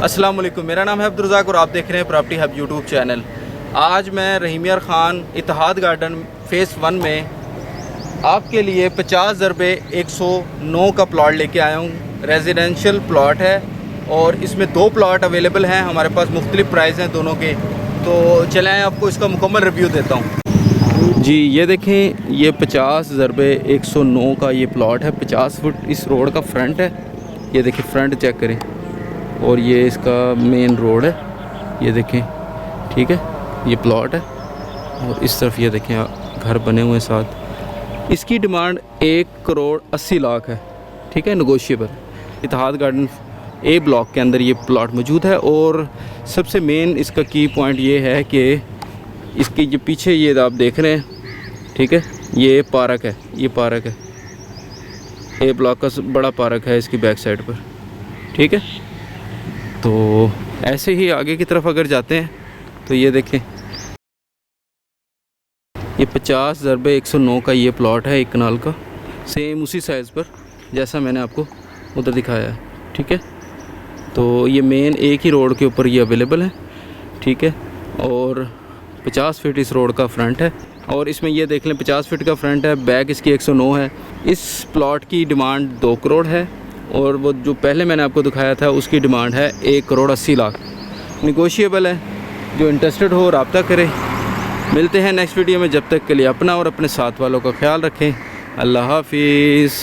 अस्सलाम वालेकुम, मेरा नाम है अब्दुर्रज़ाक और आप देख रहे हैं प्रॉपर्टी हब यूट्यूब चैनल। आज मैं रहीम यार ख़ान इत्तेहाद गार्डन फ़ेज़ 1 में आपके लिए 50 ज़रबे 109 का प्लॉट लेके आया हूँ। रेजिडेंशियल प्लॉट है और इसमें 2 प्लॉट अवेलेबल हैं हमारे पास, मुख्तलिफ़ प्राइस हैं दोनों के। तो चलें आपको इसका मुकम्मल रिव्यू देता हूँ। जी ये देखें, ये 50 ज़रबे 109 का ये प्लॉट है। 50 फुट इस रोड का फ्रंट है। ये देखिए फ्रंट चेक करें और ये इसका मेन रोड है, ये देखें, ठीक है। ये प्लॉट है और इस तरफ ये देखें घर बने हुए हैं साथ। इसकी डिमांड 1 करोड़ 80 लाख है, ठीक है, नेगोशिएबल। इत्तेहाद गार्डन ए ब्लॉक के अंदर ये प्लॉट मौजूद है। और सबसे मेन इसका की पॉइंट ये है कि इसकी जो पीछे ये आप देख रहे हैं, ठीक है, ये पार्क है, ये पार्क है, ए ब्लॉक का बड़ा पार्क है इसकी बैक साइड पर, ठीक है। तो ऐसे ही आगे की तरफ अगर जाते हैं तो ये देखें, ये 50 ज़रबे 109 का ये प्लॉट है, 1 कनाल का, सेम उसी साइज़ पर जैसा मैंने आपको उधर दिखाया है, ठीक है। तो ये मेन एक ही रोड के ऊपर ये अवेलेबल है, ठीक है। और 50 फीट इस रोड का फ्रंट है और इसमें ये देख लें 50 फीट का फ्रंट है, बैक इसकी 109 है। इस प्लॉट की डिमांड 2 करोड़ है और वो जो पहले मैंने आपको दिखाया था उसकी डिमांड है 1 करोड़ 80 लाख, नेगोशिएबल है। जो इंटरेस्टेड हो रब्ता करें। मिलते हैं नेक्स्ट वीडियो में, जब तक के लिए अपना और अपने साथ वालों का ख्याल रखें। अल्लाह हाफिज़।